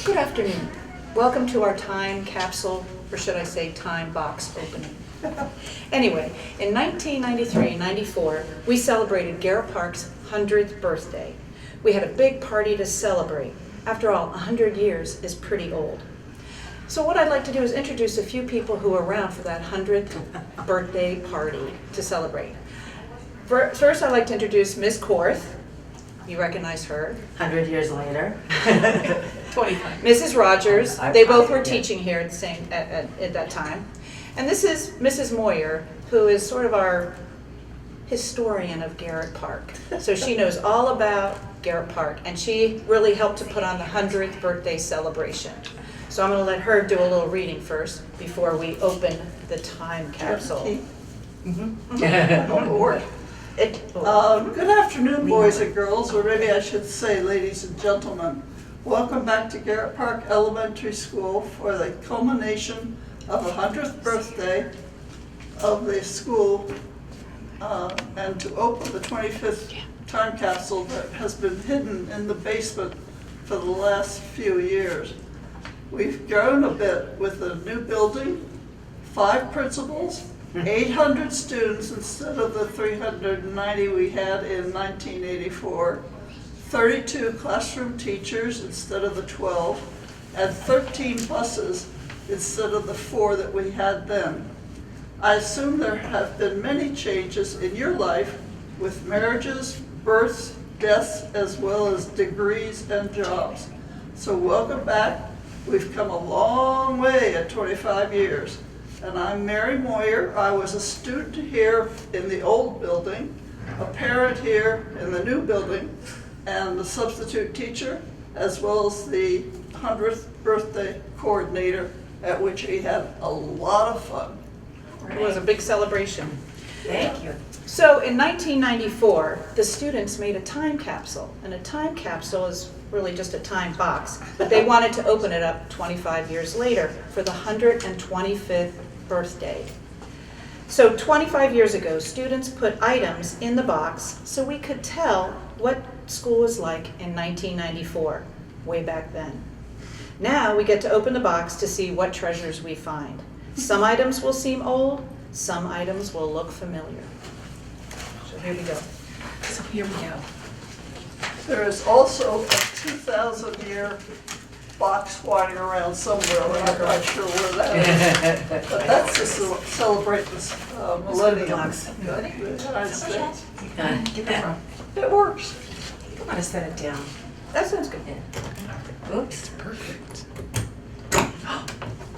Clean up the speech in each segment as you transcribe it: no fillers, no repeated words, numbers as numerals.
Good afternoon. Welcome to our time capsule, or should I say time box opening. Anyway, in 1993-94, we celebrated Garrett Park's 100th birthday. We had a big party to celebrate. After all, 100 years is pretty old. So what I'd like to do is introduce a few people who were around for that 100th birthday party to celebrate. First, I'd like to introduce Ms. Korth. You recognize her. 100 years later. 25. Mrs. Rogers. They both were teaching here at the same at that time. And this is Mrs. Moyer, who is sort of our historian of Garrett Park. So she knows all about Garrett Park, and she really helped to put on the 100th birthday celebration. So I'm going to let her do a little reading first before we open the time capsule. Good afternoon, boys and girls, or maybe I should say ladies and gentlemen. Welcome back to Garrett Park Elementary School for the culmination of the 100th birthday of the school and to open the 25th time capsule that has been hidden in the basement for the last few years. We've grown a bit with a new building, 5 principals, 800 students instead of the 390 we had in 1984, 32 classroom teachers instead of the 12, and 13 buses instead of the 4 that we had then. I assume there have been many changes in your life with marriages, births, deaths, as well as degrees and jobs. So welcome back. We've come a long way at 25 years. And I'm Mary Moyer. I was a student here in the old building, a parent here in the new building, and the substitute teacher, as well as the 100th birthday coordinator, at which we had a lot of fun. It was a big celebration. Thank you. So in 1994, the students made a time capsule, and a time capsule is really just a time box, but they wanted to open it up 25 years later for the 125th birthday. So 25 years ago, students put items in the box so we could tell what school was like in 1994, way back then. Now we get to open the box to see what treasures we find. Some items will seem old, some items will look familiar. So here we go. So here we go. There is also a 2,000-year box wandering around somewhere. We're not quite sure where that is. But that's to celebrate this millennium of the United States. Get that. It works. I'm gonna set it down. That sounds good. Oops. Perfect.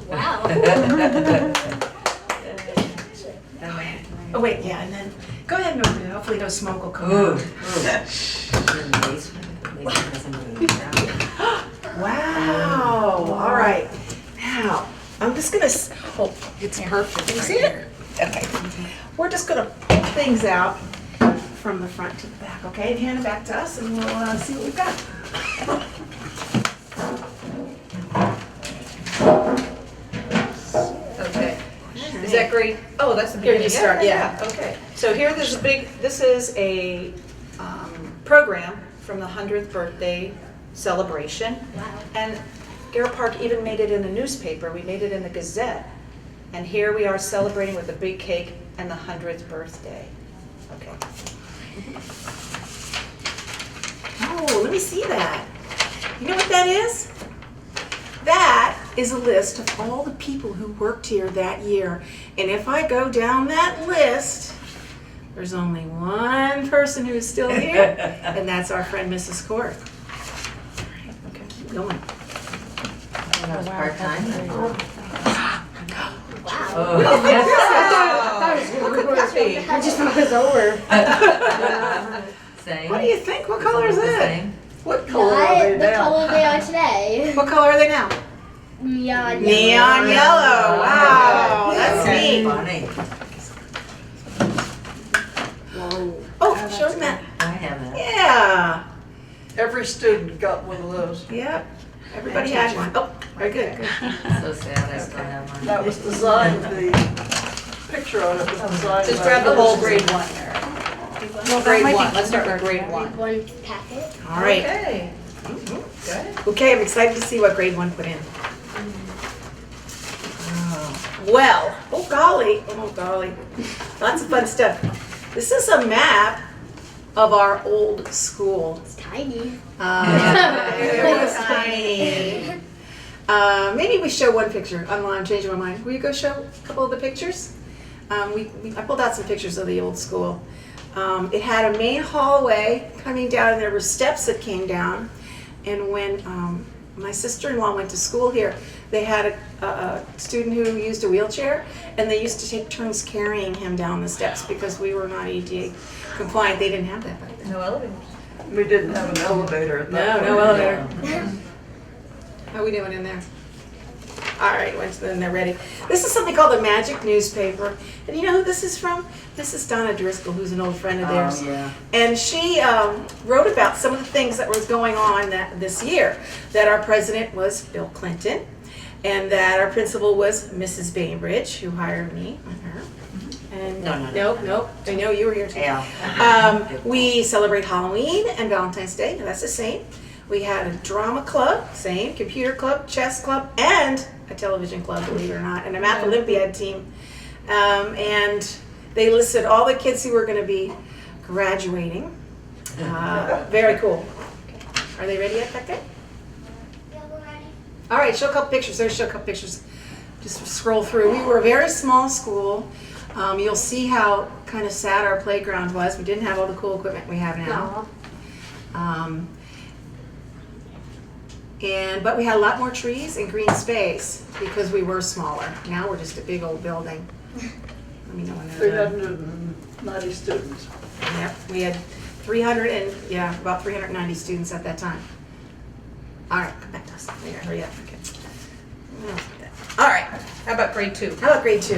Wow. Oh wait, yeah, and then go ahead and open it. Hopefully no smoke will come out. Wow. All right. Now I'm just gonna. Oh, it's perfect. Can you see it? Okay. We're just gonna pull things out from the front to the back. Okay, and hand it back to us, and we'll see what we've got. Okay. Is that great? Oh, that's the beginning. you start, yeah. Okay. So here there's a big, this is a program from the 100th birthday celebration. Wow. And Garrett Park even made it in the newspaper. We made it in the Gazette. And here we are celebrating with a big cake and the 100th birthday. Okay. Oh, let me see that. You know what that is? That is a list of all the people who worked here that year. And if I go down that list, there's only one person who's still here, and that's our friend Mrs. Korth. Okay, keep going. Wow. I just thought it was over. What do you think? What color is that? What color are they The now? color they are today. What color are they now? Neon Neon yellow. Wow, that's neat. Funny. Oh, show them that. I have that. Yeah. Every student got one of those. Yep. Everybody had one. Oh, very good. So sad I still have mine. That was designed, the picture on it was designed. Just by grab the whole Mrs. grade 1 there. Grade 1. Let's start with grade 1. One packet. All right. Okay. Good. Okay, I'm excited to see what grade 1 put in. Well, oh golly, lots of fun stuff. This is a map of our old school. It's tiny. It was tiny. Maybe we show one picture. I'm changing my mind. Will you go show a couple of the pictures? I pulled out some pictures of the old school. It had a main hallway coming down, and there were steps that came down. And when my sister-in-law went to school here, they had a student who used a wheelchair, and they used to take turns carrying him down the steps because we were not ADA compliant. They didn't have that back then. No elevators. We didn't have an elevator at that No, point. no elevator. How are we doing in there? All right, then they're ready. This is something called the Magic Newspaper. And you know who this is from? This is Donna Driscoll, who's an old friend of theirs. Oh, yeah. And she wrote about some of the things that was going on this year. That our president was Bill Clinton, and that our principal was Mrs. Bainbridge, who hired me and her. And no, I know you were here too. Yeah. We celebrate Halloween and Valentine's Day. That's the same. We had a drama club, same, computer club, chess club, and a television club, believe it or not, and a math Olympiad team. And they listed all the kids who were going to be graduating. Very cool. Are they ready yet, Becca? Yeah, we're ready. All right, show a couple pictures. There's show a couple pictures. Just scroll through. We were a very small school. You'll see how kind of sad our playground was. We didn't have all the cool equipment we have now. But we had a lot more trees and green space because we were smaller. Now we're just a big old building. Let me know when they're done. 390 students. Yep, we had about 390 students at that time. All right, come back to us. Hurry up. Okay. All right, How about grade 2? how about grade 2? I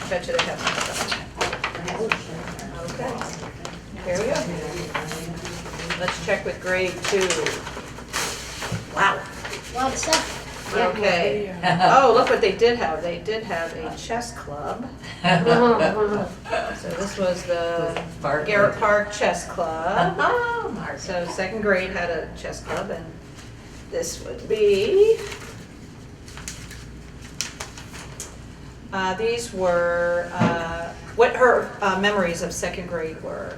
bet you they have some stuff. Okay. Here we go. Let's check with grade 2. Wow. A lot of stuff. Okay. Oh, look what they did have. They did have a chess club. So this was the Garrett Park Chess Club. Oh, Mark. So second grade had a chess club, and this would be, these were what her memories of second grade were.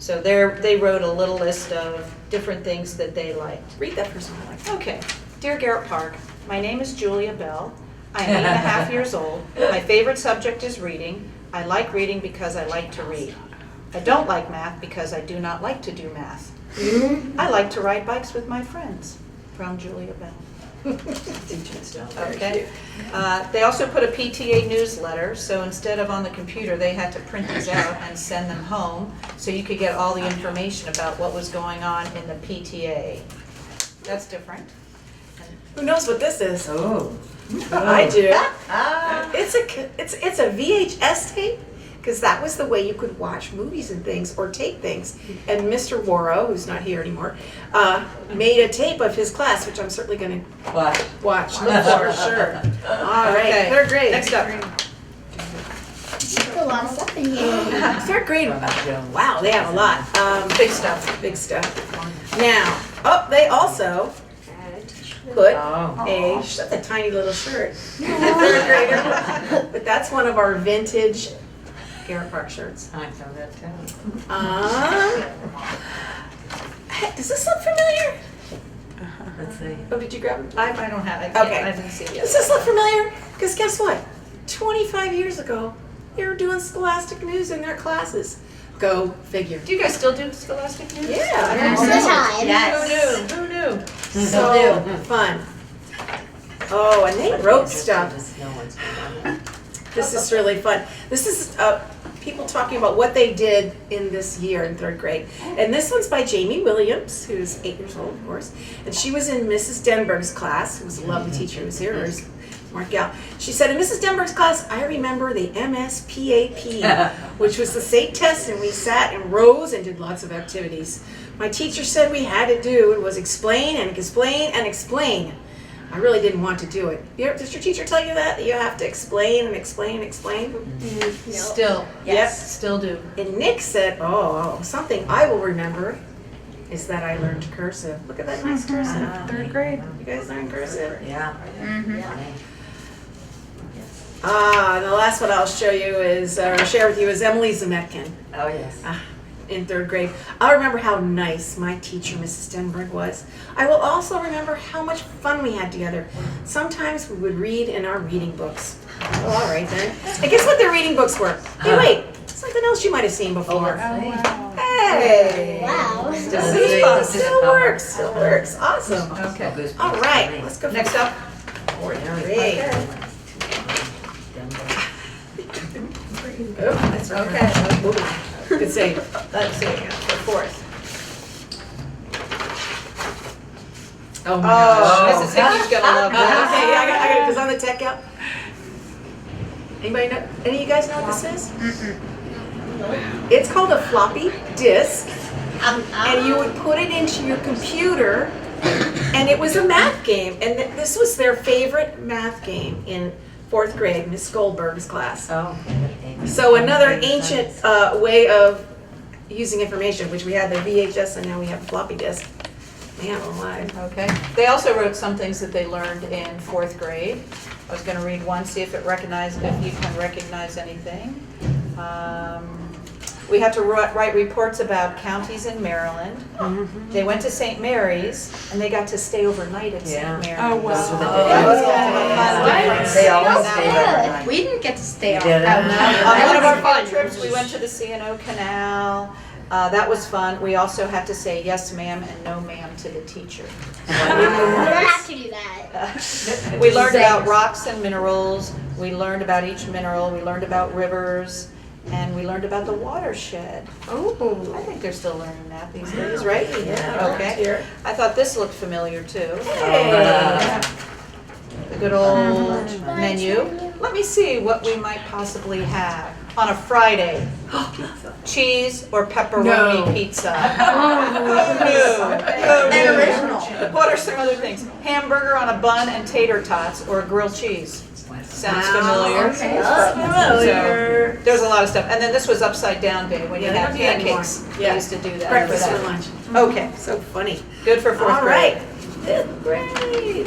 So they wrote a little list of different things that they liked. Read that first one. Okay. Dear Garrett Park, my name is Julia Bell. I am 8.5 years old. My favorite subject is reading. I like reading because I like to read. I don't like math because I do not like to do math. I like to ride bikes with my friends. From Julia Bell. Okay. They also put a PTA newsletter, so instead of on the computer, they had to print these out and send them home so you could get all the information about what was going on in the PTA. That's different. Who knows what this is? Oh. I do. Ah. It's a VHS tape, because that was the way you could watch movies and things or tape things. And Mr. Warrow, who's not here anymore, made a tape of his class, which I'm certainly going to What? watch for sure. All right, Okay. third grade. Next up. There's a lot of stuff in here. Third grade. Wow, they have a lot. Big stuff. Big stuff. Now, they also put that's a tiny little shirt. The third grader. But that's one of our vintage Garrett Park shirts. I found that too. Does this look familiar? Let's see. Oh, did you grab it? I don't have it. Okay. I didn't see it Does yet. this look familiar? Because guess what? 25 years ago, they were doing Scholastic News in their classes. Go figure. Do you guys still do Scholastic News? Yeah. Most of the time. Yes. Who knew? So fun. Oh, and they wrote stuff. This is really fun. This is people talking about what they did in this year in third grade. And this one's by Jamie Williams, who's 8 years old, of course. And she was in Mrs. Denberg's class, who was a lovely teacher who was here, or smart gal. She said, in Mrs. Denberg's class, I remember the MSPAP, which was the state test, and we sat in rows and did lots of activities. My teacher said we had to do it was explain and explain and explain. I really didn't want to do it. Does your teacher tell you that you have to explain and explain and explain? Still. Yes. Still do. And Nick said, something I will remember is that I learned cursive. Look at that nice cursive. Third grade. You guys learn cursive? Yeah. The last one I'll show you is, or share with you, is Emily Zemetkin. Oh, yes. In third grade. I remember how nice my teacher, Mrs. Stenberg, was. I will also remember how much fun we had together. Sometimes we would read in our reading books. Oh, all right then. And guess what their reading books were? Hey, wait, something else you might have seen before. Hey! Wow. Still works. Awesome. Okay. All right, let's go. Next up, Fourth grade. Oh, that's okay, good save. let's see, the fourth. Oh my Oh, Mrs. Hickey's gonna love Okay, that. I got it, because on the tech out. Anybody know, any of you guys know what this is? It's called a floppy disk, and you would put it into your computer, and it was a math game, and this was their favorite math game in fourth grade, Miss Goldberg's class. Oh. So another ancient way of using information, which we had the VHS and now we have a floppy disk. Man alive. Okay. They also wrote some things that they learned in fourth grade. I was going to read one, see if you can recognize anything. We had to write reports about counties in Maryland. They went to St. Mary's and they got to stay overnight at St. Yeah. Mary's. Oh, wow. Those were the That was days. kind of a fun difference. They always That stayed way. overnight. We didn't get to stay You out. didn't? out. On one of our field trips, we went to the C&O Canal. That was fun. We also had to say yes, ma'am, and no, ma'am to the teacher. We don't have to do that. We learned about rocks and minerals. We learned about each mineral. We learned about rivers. And we learned about the watershed. Oh. I think they're still learning that these days, right? Yeah. Okay. I thought this looked familiar too. Hey. The good old menu. Let me see what we might possibly have on a Friday. Cheese or pepperoni No. pizza? No. Original. What are some other things? Hamburger on a bun and tater tots or grilled cheese? Sounds familiar. Okay. So, there's a lot of stuff. And then this was upside down day when you Yeah, had they don't do that pancakes. anymore. They Yeah. used to do that. Breakfast for for that. lunch. Okay, So funny. good for fourth All grade. right. Fifth grade.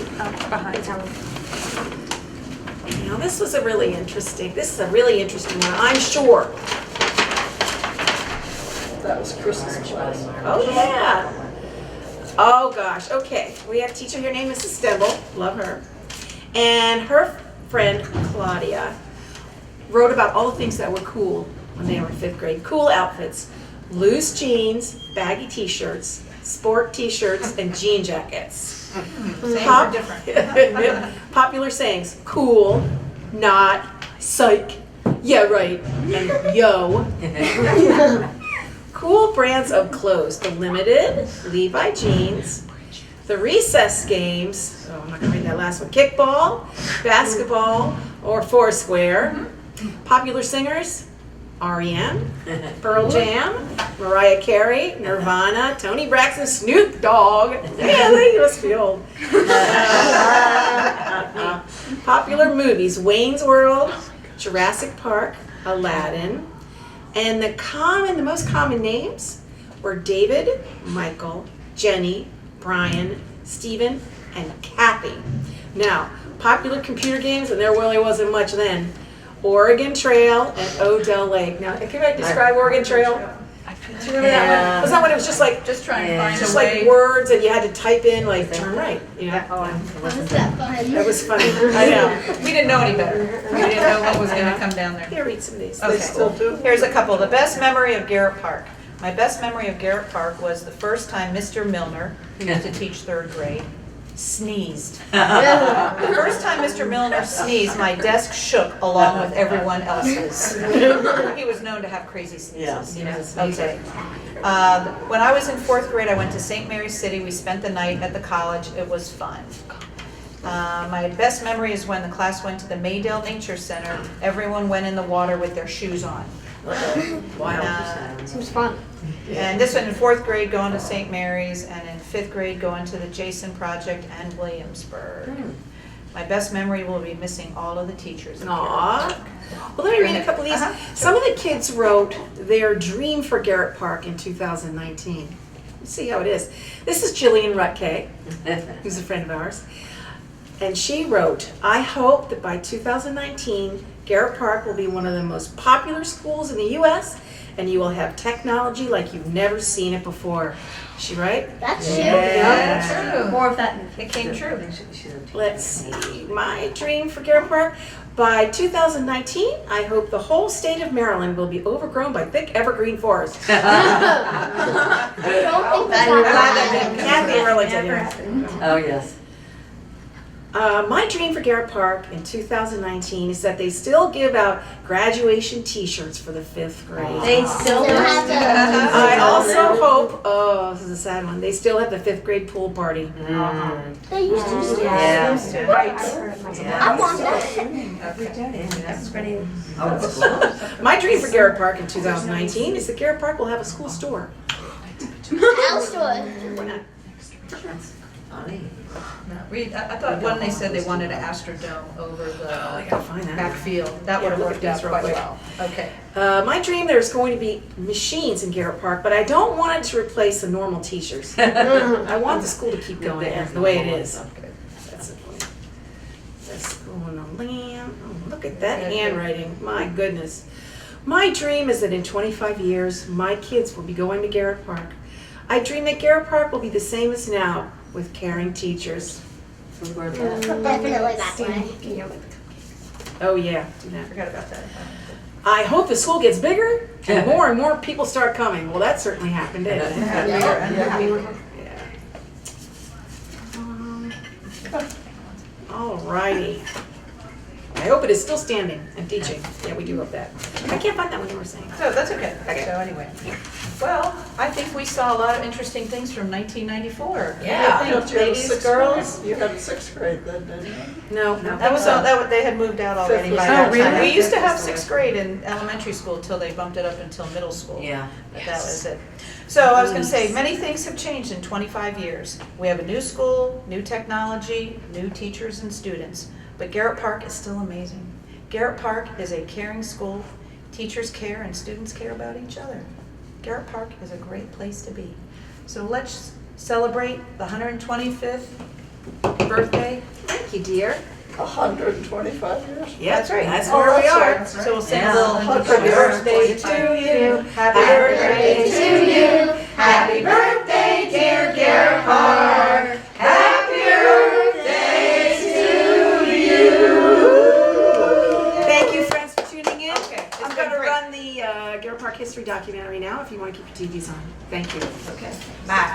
Now this is a really interesting one, I'm sure. That was Chris's class. Oh, yeah. Oh, gosh, okay. We have a teacher here named Mrs. Stemble, love her. And her friend Claudia wrote about all the things that were cool when they were in fifth grade. Cool outfits, loose jeans, baggy t-shirts, sport t-shirts, and jean jackets. Same or different? Popular sayings, cool, not, psych, yeah right, and yo. Cool brands of clothes, the Limited, Levi jeans, the recess games, oh I'm not gonna read that last one, kickball, basketball, or foursquare. Popular singers, R.E.M., Pearl Jam, Mariah Carey, Nirvana, Tony Braxton, Snoop Dogg. Yeah, they must be old. Popular movies, Wayne's World, Jurassic Park, Aladdin. And the most common names were David, Michael, Jenny, Brian, Stephen, and Kathy. Now, popular computer games, and there really wasn't much then. Oregon Trail and Odell Lake. Now, can I describe Oregon Trail? Do you remember that one? Was that when it was just like trying to find just a like way. words and you had to type in like turn right? Yeah. Was that fun? That was funny. I know. We didn't know any better. We didn't know what was going to come down there. Here, read some of these. Okay. They still do? Here's a couple. The best memory of Garrett Park. My best memory of Garrett Park was the first time Mr. Milner, who used to teach third grade, sneezed. The first time Mr. Milner sneezed, my desk shook along with everyone else's. He was known to have crazy sneezes. Yeah. Okay. When I was in fourth grade, I went to St. Mary's City. We spent the night at the college. It was fun. My best memory is when the class went to the Maydale Nature Center. Everyone went in the water with their shoes on. Seems fun. And this one in fourth grade going to St. Mary's, and in fifth grade going to the Jason Project and Williamsburg. My best memory will be missing all of the teachers. at Garrett Aw. Park. Well, let me read a couple of these. Uh-huh. Some of the kids wrote their dream for Garrett Park in 2019. Let's see how it is. This is Jillian Rutke, who's a friend of ours. And she wrote, I hope that by 2019, Garrett Park will be one of the most popular schools in the U.S. and you will have technology like you've never seen it before. Is she right? That's true. Yeah. True. More of that. It came true. Let's see, my dream for Garrett Park. By 2019, I hope the whole state of Maryland will be overgrown by thick evergreen forests. I don't think that Can't be really together. Oh, yes. My dream for Garrett Park in 2019 is that they still give out graduation T-shirts for the 5th grade. They still have do. I also hope, oh, this is a sad one, they still have the 5th grade pool party. They used to. Yeah. I want that. That's pretty. Oh, it's close. My dream for Garrett Park in 2019 is that Garrett Park will have a school store. Alice store. Funny. I thought when they said they wanted an Astrodome over Oh, I the gotta find that. backfield, that would have look worked at out these real quite quick. well. Okay. My dream, there's going to be machines in Garrett Park, but I don't want it to replace the normal teachers. I want the school to keep going the way it is. That's the point. Let's go on the land. Oh, look at that handwriting. My goodness. My dream is that in 25 years, my kids will be going to Garrett Park. I dream that Garrett Park will be the same as now, with caring teachers. Definitely that way. Oh yeah, do that. Forgot about that. I hope the school gets bigger and more people start coming. Well, that certainly happened, didn't it? Yeah. All righty. I hope it is still standing and teaching. Yeah, we do hope that. I can't find that one you were saying. So that's okay. Okay. So anyway, well, I think we saw a lot of interesting things from 1994. Yeah. What do you Don't think, you have a ladies, 6th girls? grade? You had a 6th grade then, didn't you? No. That was they had moved out already by Oh, that really? time. We used to have 6th grade in elementary school until they bumped it up until middle school. Yeah. But that was it. So I was going to say, many things have changed in 25 years. We have a new school, new technology, new teachers and students. But Garrett Park is still amazing. Garrett Park is a caring school. Teachers care and students care about each other. Garrett Park is a great place to be. So let's celebrate the 125th birthday. Thank you, dear. 125 years? Yeah, That's right. That's Oh, where we that's are. right. So we'll sing Yeah. a little happy birthday to you. Happy birthday to you. Happy birthday, dear Garrett Park. Happy birthday to you. Thank you, friends, for tuning in. Okay, it's I'm been going to great. run the Garrett Park history documentary now if you want to keep your TVs on. Thank you. Okay. Bye.